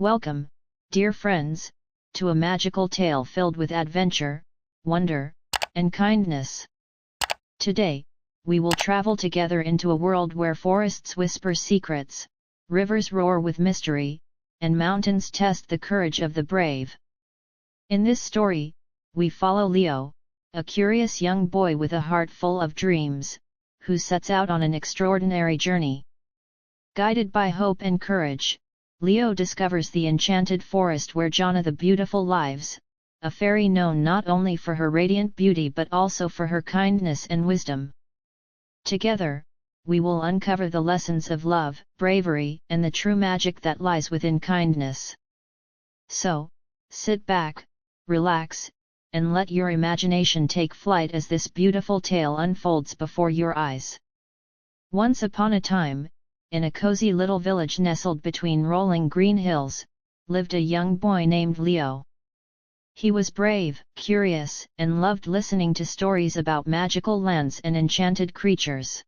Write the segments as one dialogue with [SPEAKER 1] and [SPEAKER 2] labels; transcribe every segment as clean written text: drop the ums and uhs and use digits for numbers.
[SPEAKER 1] Welcome, dear friends, to a magical tale filled with adventure, wonder, and kindness. Today, we will travel together into a world where forests whisper secrets, rivers roar with mystery, and mountains test the courage of the brave. In this story, we follow Leo, a curious young boy with a heart full of dreams, who sets out on an extraordinary journey. Guided by hope and courage, Leo discovers the enchanted forest where Giauna the Beautiful lives, a fairy known not only for her radiant beauty but also for her kindness and wisdom. Together, we will uncover the lessons of love, bravery, and the true magic that lies within kindness. So, sit back, relax, and let your imagination take flight as this beautiful tale unfolds before your eyes. Once upon a time, in a cozy little village nestled between rolling green hills, lived a young boy named Leo. He was brave, curious, and loved listening to stories about magical lands and enchanted creatures.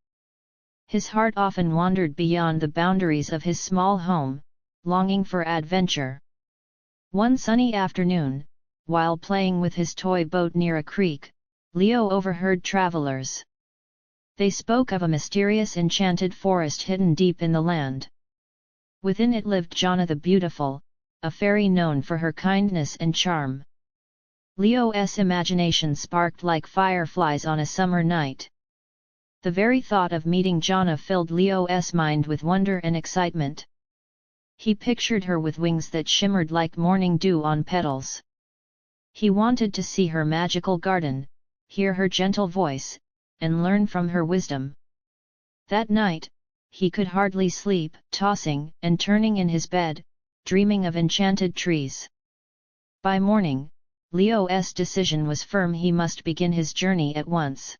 [SPEAKER 1] His heart often wandered beyond the boundaries of his small home, longing for adventure. One sunny afternoon, while playing with his toy boat near a creek, Leo overheard travelers. They spoke of a mysterious enchanted forest hidden deep in the land. Within it lived Giauna the Beautiful, a fairy known for her kindness and charm. Leo's imagination sparked like fireflies on a summer night. The very thought of meeting Giauna filled Leo's mind with wonder and excitement. He pictured her with wings that shimmered like morning dew on petals. He wanted to see her magical garden, hear her gentle voice, and learn from her wisdom. That night, he could hardly sleep, tossing and turning in his bed, dreaming of enchanted trees. By morning, Leo's decision was firm: he must begin his journey at once.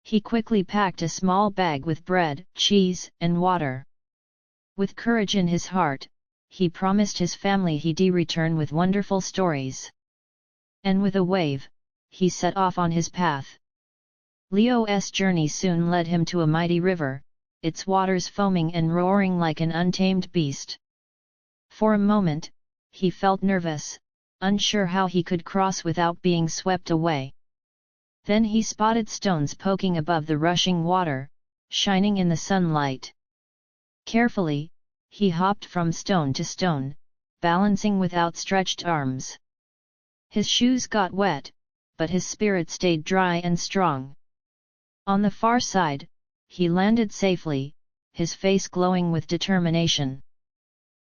[SPEAKER 1] He quickly packed a small bag with bread, cheese, and water. With courage in his heart, he promised his family he'd return with wonderful stories. And with a wave, he set off on his path. Leo's journey soon led him to a mighty river, its waters foaming and roaring like an untamed beast. For a moment, he felt nervous, unsure how he could cross without being swept away. Then he spotted stones poking above the rushing water, shining in the sunlight. Carefully, he hopped from stone to stone, balancing with outstretched arms. His shoes got wet, but his spirit stayed dry and strong. On the far side, he landed safely, his face glowing with determination.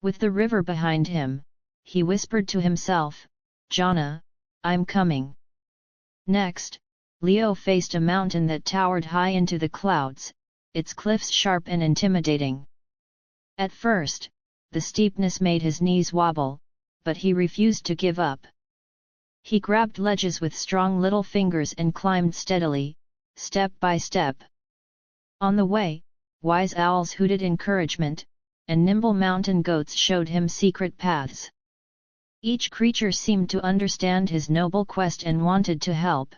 [SPEAKER 1] With the river behind him, he whispered to himself, "Giauna, I'm coming." Next, Leo faced a mountain that towered high into the clouds, its cliffs sharp and intimidating. At first, the steepness made his knees wobble, but he refused to give up. He grabbed ledges with strong little fingers and climbed steadily, step by step. On the way, wise owls hooted encouragement, and nimble mountain goats showed him secret paths. Each creature seemed to understand his noble quest and wanted to help.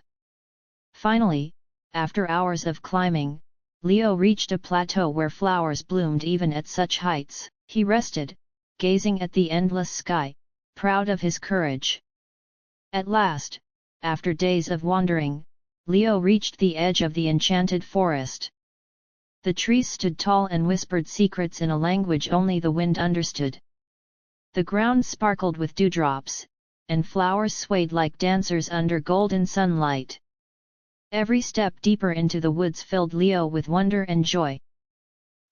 [SPEAKER 1] Finally, after hours of climbing, Leo reached a plateau where flowers bloomed even at such heights. He rested, gazing at the endless sky, proud of his courage. At last, after days of wandering, Leo reached the edge of the enchanted forest. The trees stood tall and whispered secrets in a language only the wind understood. The ground sparkled with dewdrops, and flowers swayed like dancers under golden sunlight. Every step deeper into the woods filled Leo with wonder and joy.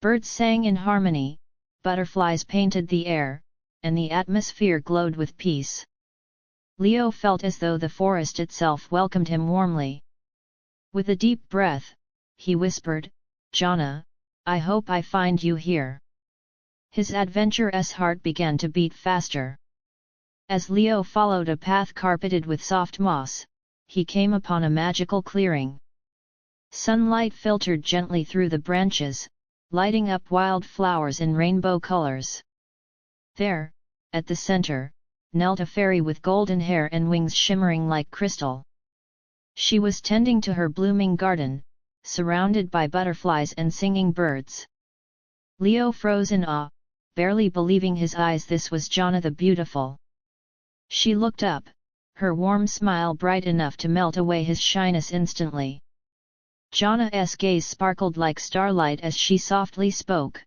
[SPEAKER 1] Birds sang in harmony, butterflies painted the air, and the atmosphere glowed with peace. Leo felt as though the forest itself welcomed him warmly. With a deep breath, he whispered, "Giauna, I hope I find you here." His adventurous heart began to beat faster. As Leo followed a path carpeted with soft moss, he came upon a magical clearing. Sunlight filtered gently through the branches, lighting up wild flowers in rainbow colors. There, at the center, knelt a fairy with golden hair and wings shimmering like crystal. She was tending to her blooming garden, surrounded by butterflies and singing birds. Leo froze in awe, barely believing his eyes. This was Giauna the Beautiful. She looked up, her warm smile bright enough to melt away his shyness instantly. Giauna's gaze sparkled like starlight as she softly spoke.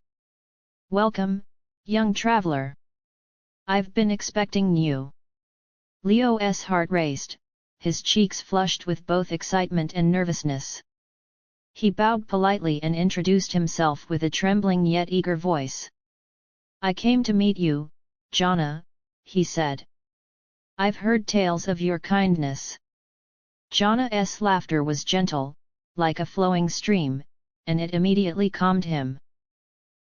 [SPEAKER 1] "Welcome, young traveler. I've been expecting you." Leo's heart raced, his cheeks flushed with both excitement and nervousness. He bowed politely and introduced himself with a trembling yet eager voice. "I came to meet you, Giauna," he said. "I've heard tales of your kindness." Giauna's laughter was gentle, like a flowing stream, and it immediately calmed him.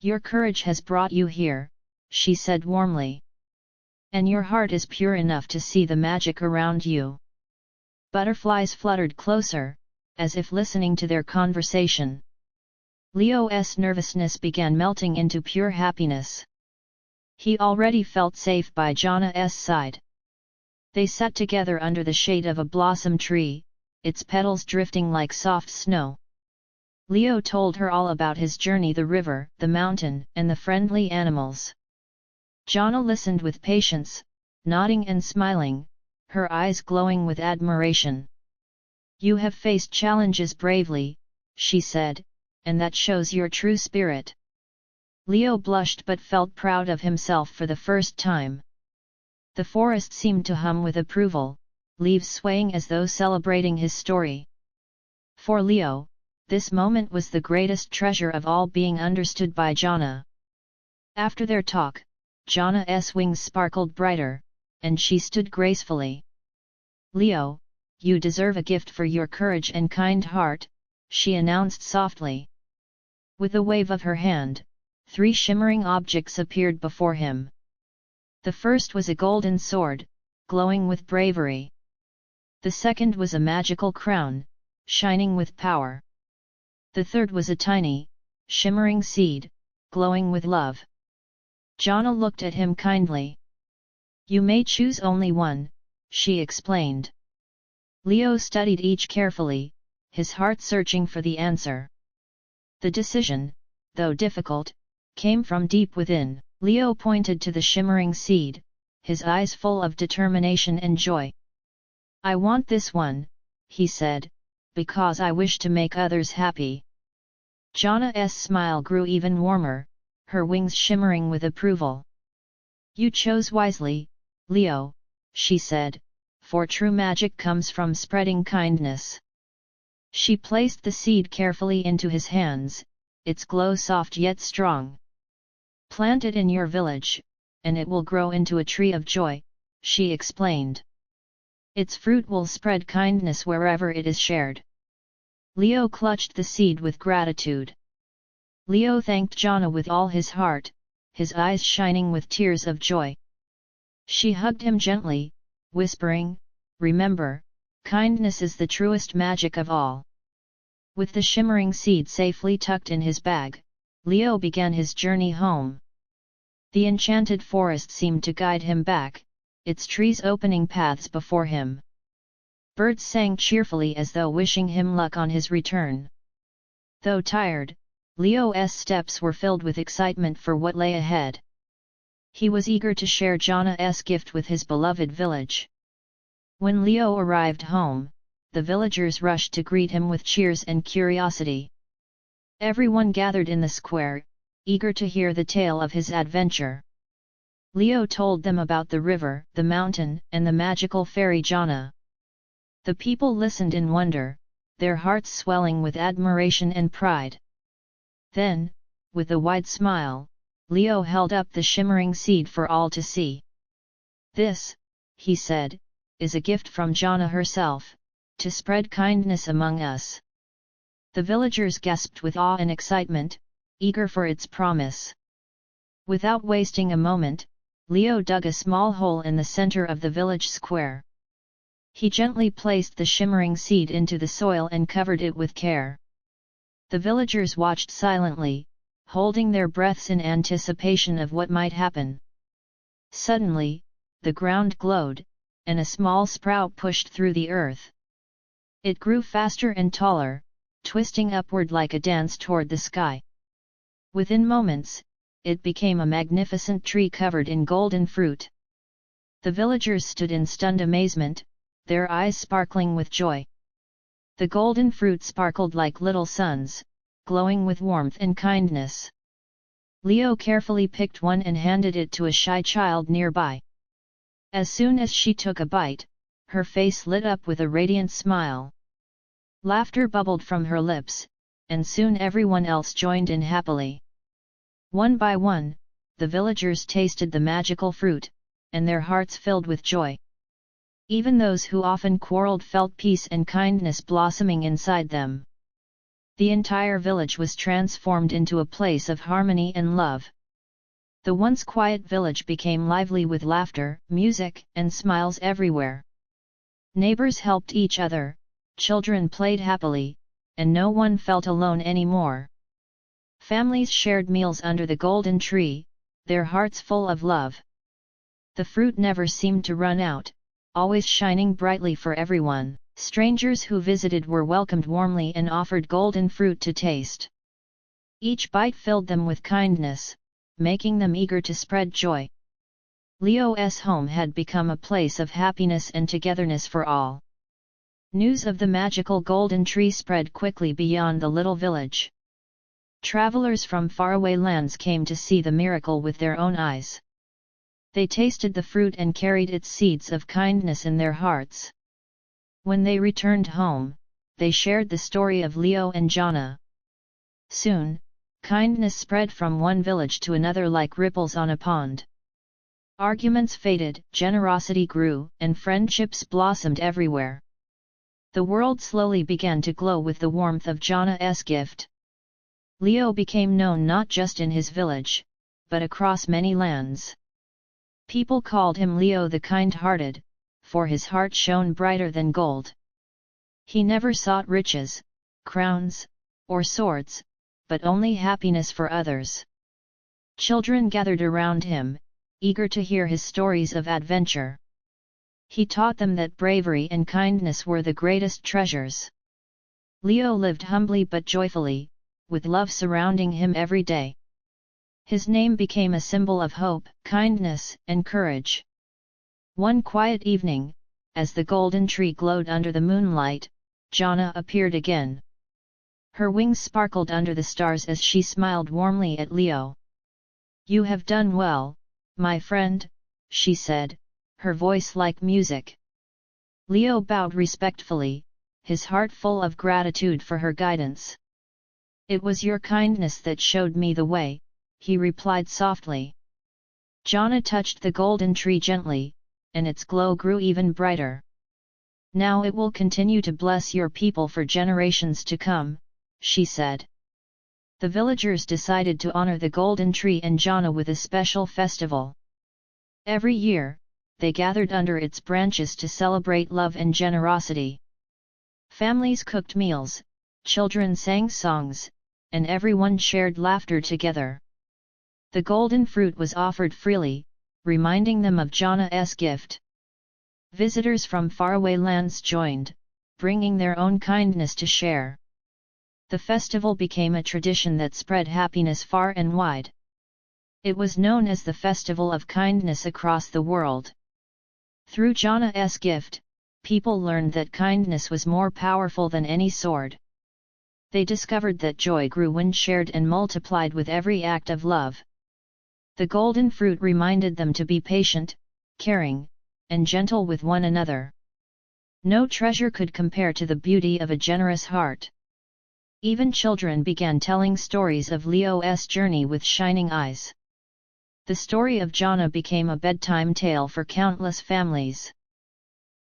[SPEAKER 1] "Your courage has brought you here," she said warmly. "And your heart is pure enough to see the magic around you." Butterflies fluttered closer, as if listening to their conversation. Leo's nervousness began melting into pure happiness. He already felt safe by Giauna's side. They sat together under the shade of a blossom tree, its petals drifting like soft snow. Leo told her all about his journey, the river, the mountain, and the friendly animals. Giauna listened with patience, nodding and smiling, her eyes glowing with admiration. "You have faced challenges bravely," she said, "and that shows your true spirit." Leo blushed but felt proud of himself for the first time. The forest seemed to hum with approval, leaves swaying as though celebrating his story. For Leo, this moment was the greatest treasure of all, being understood by Giauna. After their talk, Giauna's wings sparkled brighter, and she stood gracefully. "Leo, you deserve a gift for your courage and kind heart," she announced softly. With a wave of her hand, 3 shimmering objects appeared before him. The first was a golden sword, glowing with bravery. The second was a magical crown, shining with power. The third was a tiny, shimmering seed, glowing with love. Giauna looked at him kindly. "You may choose only one," she explained. Leo studied each carefully, his heart searching for the answer. The decision, though difficult, came from deep within. Leo pointed to the shimmering seed, his eyes full of determination and joy. "I want this one," he said, "because I wish to make others happy." Giauna's smile grew even warmer, her wings shimmering with approval. "You chose wisely, Leo," she said, "for true magic comes from spreading kindness." She placed the seed carefully into his hands, its glow soft yet strong. "Plant it in your village, and it will grow into a tree of joy," she explained. "Its fruit will spread kindness wherever it is shared." Leo clutched the seed with gratitude. Leo thanked Giauna with all his heart, his eyes shining with tears of joy. She hugged him gently, whispering, "Remember, kindness is the truest magic of all." With the shimmering seed safely tucked in his bag, Leo began his journey home. The enchanted forest seemed to guide him back, its trees opening paths before him. Birds sang cheerfully as though wishing him luck on his return. Though tired, Leo's steps were filled with excitement for what lay ahead. He was eager to share Giauna's gift with his beloved village. When Leo arrived home, the villagers rushed to greet him with cheers and curiosity. Everyone gathered in the square, eager to hear the tale of his adventure. Leo told them about the river, the mountain, and the magical fairy Giauna. The people listened in wonder, their hearts swelling with admiration and pride. Then, with a wide smile, Leo held up the shimmering seed for all to see. "This," he said, "is a gift from Giauna herself, to spread kindness among us." The villagers gasped with awe and excitement, eager for its promise. Without wasting a moment, Leo dug a small hole in the center of the village square. He gently placed the shimmering seed into the soil and covered it with care. The villagers watched silently, holding their breaths in anticipation of what might happen. Suddenly, the ground glowed, and a small sprout pushed through the earth. It grew faster and taller, twisting upward like a dance toward the sky. Within moments, it became a magnificent tree covered in golden fruit. The villagers stood in stunned amazement, their eyes sparkling with joy. The golden fruit sparkled like little suns, glowing with warmth and kindness. Leo carefully picked one and handed it to a shy child nearby. As soon as she took a bite, her face lit up with a radiant smile. Laughter bubbled from her lips, and soon everyone else joined in happily. One by one, the villagers tasted the magical fruit, and their hearts filled with joy. Even those who often quarreled felt peace and kindness blossoming inside them. The entire village was transformed into a place of harmony and love. The once quiet village became lively with laughter, music, and smiles everywhere. Neighbors helped each other, children played happily, and no one felt alone anymore. Families shared meals under the golden tree, their hearts full of love. The fruit never seemed to run out, always shining brightly for everyone. Strangers who visited were welcomed warmly and offered golden fruit to taste. Each bite filled them with kindness, making them eager to spread joy. Leo's home had become a place of happiness and togetherness for all. News of the magical golden tree spread quickly beyond the little village. Travelers from faraway lands came to see the miracle with their own eyes. They tasted the fruit and carried its seeds of kindness in their hearts. When they returned home, they shared the story of Leo and Giauna. Soon, kindness spread from one village to another like ripples on a pond. Arguments faded, generosity grew, and friendships blossomed everywhere. The world slowly began to glow with the warmth of Giauna's gift. Leo became known not just in his village, but across many lands. People called him Leo the kind-hearted, for his heart shone brighter than gold. He never sought riches, crowns, or swords, but only happiness for others. Children gathered around him, eager to hear his stories of adventure. He taught them that bravery and kindness were the greatest treasures. Leo lived humbly but joyfully, with love surrounding him every day. His name became a symbol of hope, kindness, and courage. One quiet evening, as the golden tree glowed under the moonlight, Giauna appeared again. Her wings sparkled under the stars as she smiled warmly at Leo. "You have done well, my friend," she said, her voice like music. Leo bowed respectfully, his heart full of gratitude for her guidance. "It was your kindness that showed me the way," he replied softly. Giauna touched the golden tree gently, and its glow grew even brighter. "Now it will continue to bless your people for generations to come," she said. The villagers decided to honor the golden tree and Giauna with a special festival. Every year, they gathered under its branches to celebrate love and generosity. Families cooked meals, children sang songs, and everyone shared laughter together. The golden fruit was offered freely, reminding them of Giauna's gift. Visitors from faraway lands joined, bringing their own kindness to share. The festival became a tradition that spread happiness far and wide. It was known as the Festival of Kindness across the world. Through Giauna's gift, people learned that kindness was more powerful than any sword. They discovered that joy grew when shared and multiplied with every act of love. The golden fruit reminded them to be patient, caring, and gentle with one another. No treasure could compare to the beauty of a generous heart. Even children began telling stories of Leo's journey with shining eyes. The story of Giauna became a bedtime tale for countless families.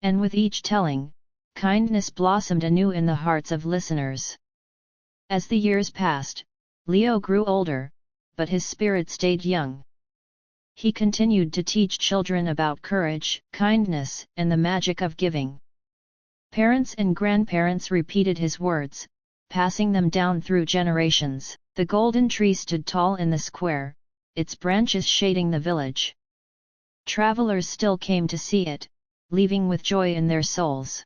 [SPEAKER 1] And with each telling, kindness blossomed anew in the hearts of listeners. As the years passed, Leo grew older, but his spirit stayed young. He continued to teach children about courage, kindness, and the magic of giving. Parents and grandparents repeated his words, passing them down through generations. The golden tree stood tall in the square, its branches shading the village. Travelers still came to see it, leaving with joy in their souls.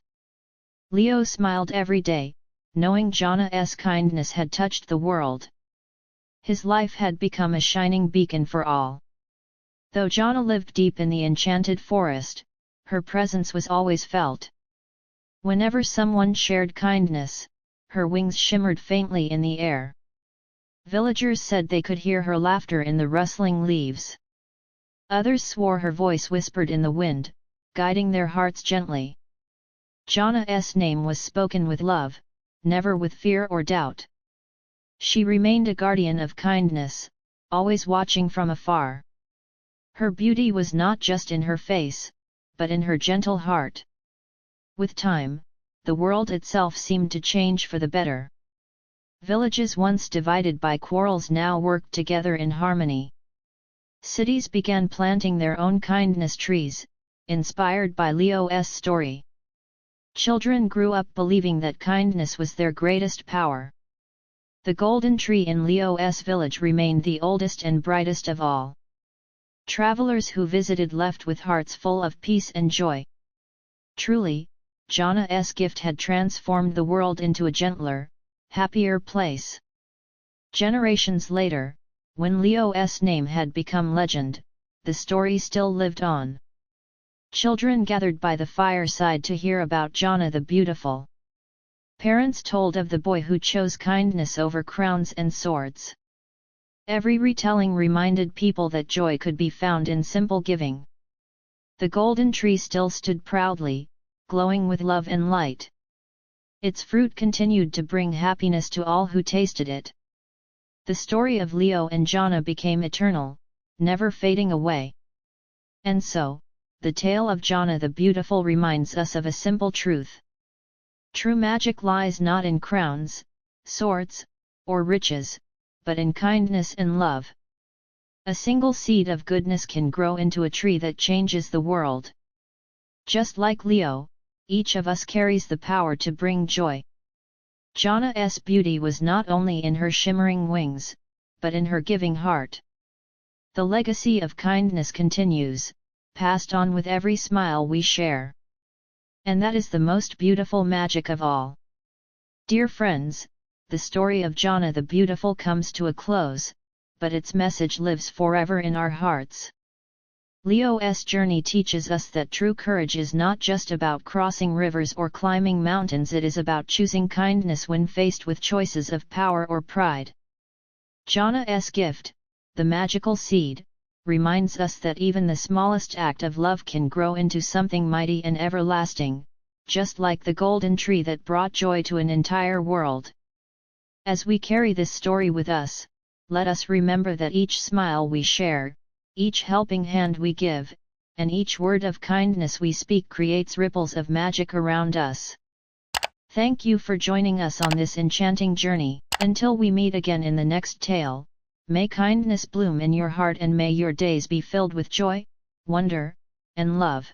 [SPEAKER 1] Leo smiled every day, knowing Giauna's kindness had touched the world. his life had become a shining beacon for all. Though Giauna lived deep in the enchanted forest, her presence was always felt. Whenever someone shared kindness, her wings shimmered faintly in the air. Villagers said they could hear her laughter in the rustling leaves. Others swore her voice whispered in the wind, guiding their hearts gently. Giauna's name was spoken with love, never with fear or doubt. She remained a guardian of kindness, always watching from afar. Her beauty was not just in her face, but in her gentle heart. With time, the world itself seemed to change for the better. Villages once divided by quarrels now worked together in harmony. Cities began planting their own kindness trees, inspired by Leo's story. Children grew up believing that kindness was their greatest power. The golden tree in Leo's village remained the oldest and brightest of all. Travelers who visited left with hearts full of peace and joy. Truly, Giauna's gift had transformed the world into a gentler, happier place. Generations later, when Leo's name had become legend, the story still lived on. Children gathered by the fireside to hear about Giauna the Beautiful. Parents told of the boy who chose kindness over crowns and swords. Every retelling reminded people that joy could be found in simple giving. The golden tree still stood proudly, glowing with love and light. Its fruit continued to bring happiness to all who tasted it. The story of Leo and Giauna became eternal, never fading away. And so, the tale of Giauna the Beautiful reminds us of a simple truth. True magic lies not in crowns, swords, or riches, but in kindness and love. A single seed of goodness can grow into a tree that changes the world. Just like Leo, each of us carries the power to bring joy. Giauna's beauty was not only in her shimmering wings, but in her giving heart. The legacy of kindness continues, passed on with every smile we share. And that is the most beautiful magic of all. Dear friends, the story of Giauna the Beautiful comes to a close, but its message lives forever in our hearts. Leo's journey teaches us that true courage is not just about crossing rivers or climbing mountains, it is about choosing kindness when faced with choices of power or pride. Giauna's gift, the magical seed, reminds us that even the smallest act of love can grow into something mighty and everlasting, just like the golden tree that brought joy to an entire world. As we carry this story with us, let us remember that each smile we share, each helping hand we give, and each word of kindness we speak creates ripples of magic around us. Thank you for joining us on this enchanting journey. Until we meet again in the next tale, may kindness bloom in your heart and may your days be filled with joy, wonder, and love.